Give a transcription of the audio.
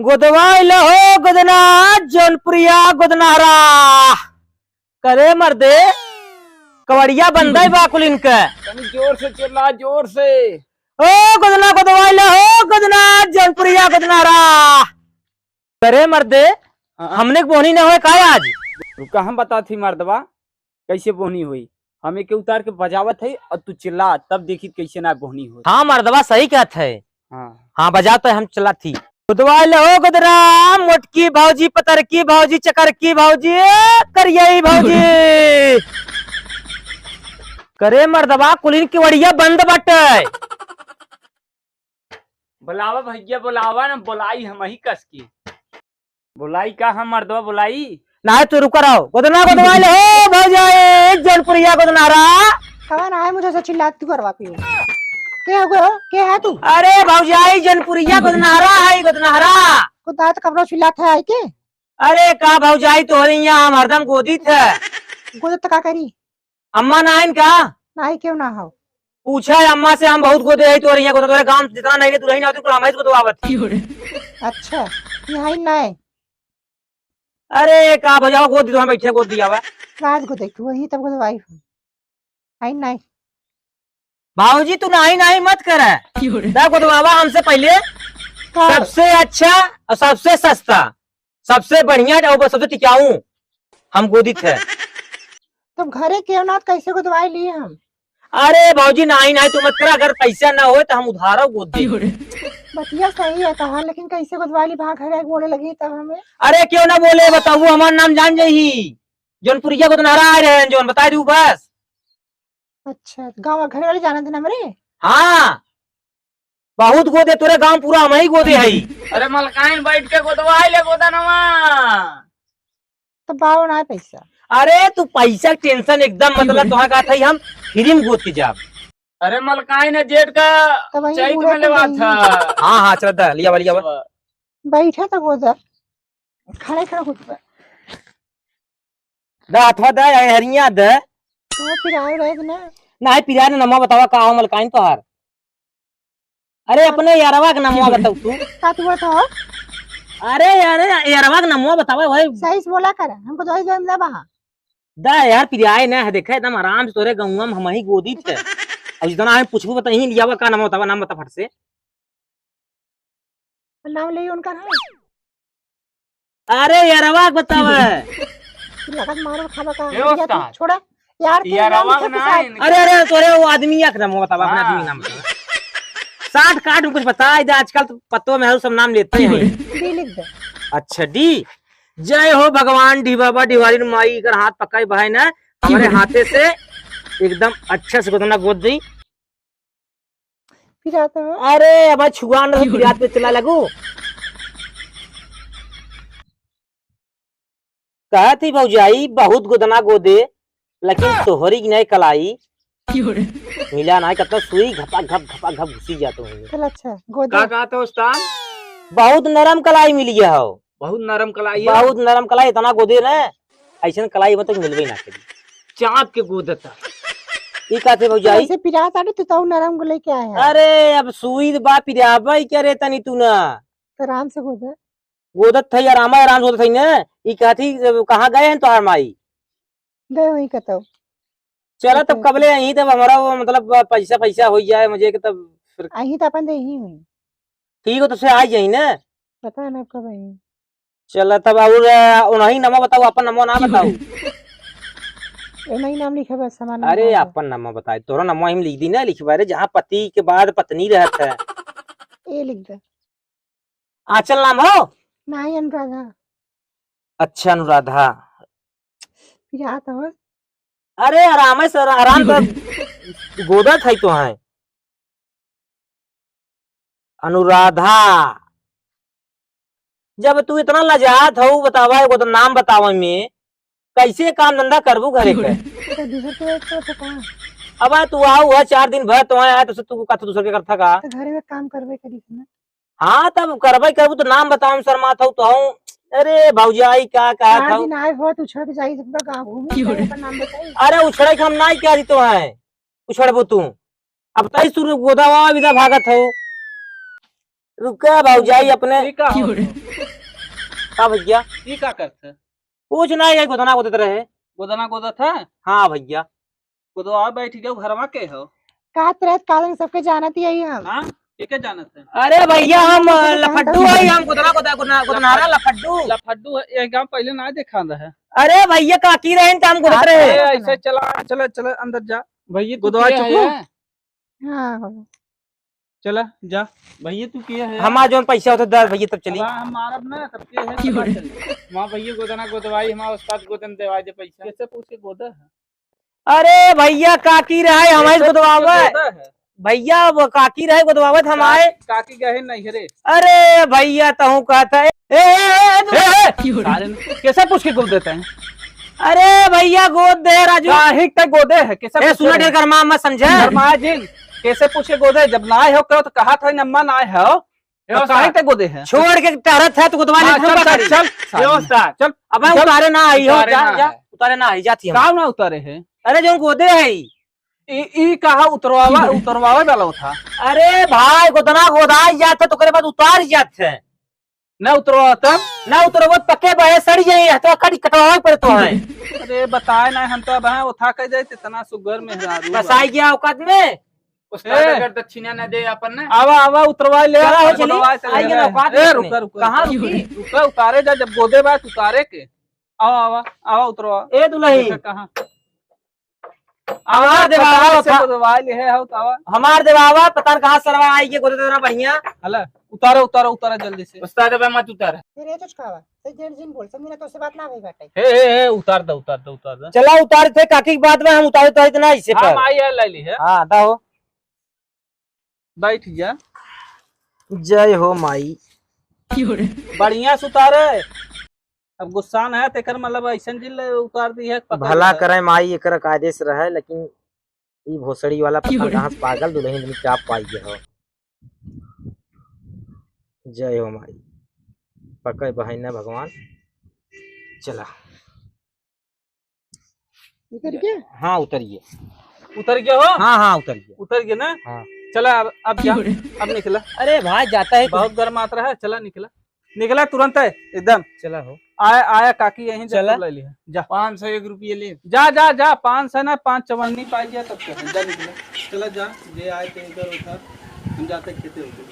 गोदवाई लहो गोदना जौनपुरिया गोदनारा करे मर्दे कवड़िया बंदा बाकुल इनका जोर से चिल्ला जोर से। ओ गोदना गोदवाई लहो गोदना जौनपुरिया गोदनारा करे मर्दे हमने बोहनी न हुए का आज रुका हम बता थी मर्दवा कैसे बोहनी हुई। हमें के उतार के बजावत है और तू चिल्ला तब देखी कैसे ना बोहनी हुई। हाँ मर्दवा सही कहत है। हाँ बजा तो हम चला थी गोदवाई लहो गोदना मोटकी भौजी पतरकी भौजी चकरकी भौजी करियई भौजी करे मर्दवा कुलीन की वड़िया बंद बटे बुलावा भैया बुलावा ना बुलाई हम ही कस की बुलाई का हम मर्दवा बुलाई ना तू रुका रहो गोदना गोदवाई लहो भौजी जौनपुरिया गोदनारा कौन आए मुझे से चिल्लाती करवा पियो क्या हो गयो क्या है तू अरे भौजाई जौनपुरिया गोदनारा है गोदनारा को दांत कपड़ा चिल्लाता है के अरे का भौजाई तोहरे यहाँ हम हरदम गोदी थे गोद तक का करी अम्मा नाइन का नहीं क्यों ना हो पूछा है अम्मा से हम बहुत गोदे है तोहरे यहाँ गोदा तोहरे गांव जितना नहीं तू रही ना तो हम गोदवावत अच्छा यहाँ नहीं अरे का भौजाओ गोदी तो हम बैठे गोद दिया हुआ रात को देखो वही तब को वाइफ आई नहीं भाऊजी तू नहीं नहीं मत कर गोदवावा हमसे पहले सबसे अच्छा और सबसे सस्ता सबसे बढ़िया और सबसे टिकाऊ हम गोदी थे। तुम घरे क्यों ना कैसे को दवाई लिए हम अरे भाऊजी नहीं नहीं तू मत कर अगर पैसा ना हो तो हम उधारो गोद दे। बतिया सही है कहा लेकिन कैसे को दवाई भाग घरे बोले लगी तब हमें अरे क्यों ना बोले बताऊ हमारा नाम जान जाही जौनपुरिया गोदनारा आ रहे हैं जौन बता दू बस। अच्छा गाँव घर वाले जाना थे मेरे हाँ बहुत गोदे तोरे गांव पूरा हम ही गोदे है। अरे मलकाइन बैठ के गोदवाई ले गोदनवा तो बाव ना पैसा अरे तू पैसा टेंशन एकदम मतलब तुहा का था हम फ्री में गोद के जाब। अरे मलकाइन जेठ का तो वही चैत बूढ़े में लेवा तो था। हाँ हाँ चल दा लिया लिया बैठा था गोदर खड़े खड़े होते दा अथवा दा हरिया दा तो फिर आए रहे ना ना पिरा ने नमवा बतावा का हो मलकाइन तोहार। अरे अपने यारवा का नमवा बताऊ तू का तू बताओ अरे यार यारवा का नमवा बतावा भाई सही से बोला कर हमको दवाई दे दे वहां दा यार पिराए ना है देखा एकदम आराम से तोरे गौवा में हम ही गोदी थे अब जितना हम पूछबो बता ही लियावा का नाम बतावा नाम बता फट से नाम ले उनका ना अरे यारवा बतावा लगत मारो खावा का ए या तू उस्ताद। छोड़ा यार तेरा नाम यारवा लिखा के ना साथ अरे अरे तोरे वो आदमी का नाम बतावा अपना आदमी नाम बतावा 60 काट में कुछ बता इधर आजकल तो पत्तों में हर सब नाम लेते हैं। डी लिख दे अच्छा डी जय हो भगवान डी बाबा डिवारी माई कर हाथ पकाई भाई ना हमारे हाथे से एकदम अच्छा से गोदना गोद दी। फिर आता है अरे अब छुआ न फिरात पे चला लगू कहा थी भौजाई बहुत गोदना गोदे लेकिन तोहरी की नहीं कलाई मिला ना कब सुई घपा घप घुसी जाता हूँ। चल अच्छा गोद का कहा था उस्ताद बहुत नरम कलाई मिली है हो बहुत नरम कलाई है। बहुत नरम कलाई इतना गोदे ना ऐसा कलाई मतलब मिलवे ना करी चाप के गोदता ये कहते भौजाई ऐसे पिरा साड़ी तो नरम को लेके आए हैं अरे अब सुई बा पिराबा ही करे तनी तू ना तो आराम से गोद गोदत थई आराम से होत थई ना ये कहती कहाँ गए हैं तोहार माई गए वही कतो चला तब कबले यहीं तब हमारा वो मतलब पैसा हो जाए मुझे कि तब फिर आई तो अपन दे ही हुई ठीक हो तो से आ जाई ना पता ना कब आई चला तब और उन्हीं नाम बताओ अपन नाम ना बताओ ए नहीं नाम लिखा बस सामान अरे अपन नाम बताए तोरा नाम हम लिख दी ना लिखवा रे जहाँ पति के बाद पत्नी रहत है ए लिख दे आंचल नाम हो नहीं अनुराधा अच्छा अनुराधा फिर आता हो अरे आराम से आराम कर गोदा था तो है अनुराधा जब तू इतना लजात हो बतावा एगो तो नाम बतावा में कैसे काम धंधा करबू घरे के तो दूसरे के तो पता अब तू आओ हुआ 4 दिन भर तो आया तो तू का दूसरे के करता का तो घरे में काम करवे करी ना हाँ तब करवाई करबू तो नाम बताओ शर्मा था तो हूँ अरे भौजाई क्या कहा था दिन आए हो तो उछड़ के जाई सब गांव घूमे अपन नाम बताई अरे उछड़े हम ना क्या दी तो है उछड़बू तू अब तई सुर गोदावा विदा भागत हो रुका भाऊजाई अपने ये का हो? का भैया ये का करते? कुछ ना ये गोदना गोदत रहे। गोदना गोदत है? हाँ भैया गोदवा बैठ जाओ घरवा के हो? कहत रहत कालन सबके जानत ही है हम। हाँ के जानत है? अरे भैया हम लफड्डू है, हम गोदना गोदना गोदना गोदनारा लफड्डू। लफड्डू है, ये गांव पहले ना देखा रहा है। अरे भैया काकी रहे तो हम गोदत रहे। ऐसे चला चला चला अंदर जा भैया, गोदवा चुको हाँ चला जा भैया, तू किया है? हमारा जो पैसा होता दस भैया तब चली। हम मारब ना तब के है पता चली। वहां भैया गोदना गोदवाई, हमारा उस्ताद गोदन देवाई दे पैसा। कैसे पूछ के गोदा है? अरे भैया काकी रहे हमारे गोदवावे गोदा है भैया, वो काकी रहे गोदवावत हमारे। काकी गए नहीं रे। अरे भैया तहु कहता है कैसे पूछ के गोद देते हैं? अरे भैया गोद दे राजू। काहे तक गोदे है? कैसे सुना ढेर गरमा मत समझे। शर्मा जी कैसे पूछे गोदे? जब ना आए हो कहो तो कहा था नम्मा ना आए हो तो काहे तक गोदे है? छोड़ के टहरत है तो गोदवा ले। चल चल चल अब उतारे ना आई हो, जा उतारे ना आई जाती हम। काम ना उतारे है। अरे जो गोदे है ई कहा उतरवावे वाला था। अरे भाई गोदना गोदाई जात है तो करे बाद उतार जात है न उतरवाता ना उतरवो पक्के बहे सड़ी जाई है तो कड़ी कटवावे पर तो है। अरे बताए ना हम तो अब हैं उठा के जाए इतना सुगर में बस आई गया औकात में। अगर दक्षिणा न दे अपन ने आवा आवा उतरवा ले। चला हो चली आई गया औकात में। रुका रुका कहां रुका उतारे जा, जब गोदे बात उतारे के आवा आवा आवा उतरवा। ए दुल्ही कहां हमार देवावा गोदवा ले है हो तावा हमार देवावा पता कहां सरवा आई के गोदे देना बढ़िया। हला उतारा उतारा उतारा जल्दी से। उस्ताद अब मत उतार। फिर ये कुछ खावा तो जेन जिन बोल समझना तो से बात ना होई बाटे। हे उतार दो उतार दो उतार दो। चला उतार थे काकी की बात में हम उतारे तो इतना इससे हां पर आई है ले ली है। हां दा हो। बैठ जा। जय हो माई। बढ़िया से उतारे। अब गुस्सा न है तेकर मतलब ऐसा जिल उतार दी है। भला करे माई एकर कायदे से रहे, लेकिन ई भोसड़ी वाला पता कहां से पागल दुल्हन में क्या पाई गए हो। जय हो माई, पकड़ बहन भगवान। चला उतर के हाँ उतरिए। उतर गया हो? हाँ हाँ उतरिए। उतर गया ना? हाँ चला अब जा, अब निकला। अरे भाई जाता है बहुत गर्म आता है। चला निकला निकला तुरंत है एकदम। चला हो। आया आया काकी यहीं चला। ले लिया। जा 501 रुपये ले जा जा जा। 500 ना 5 चवन्नी पाई गया तब क्या है। जा निकला चला जा। जे आए थे इधर उधर हम जाते खेते होते।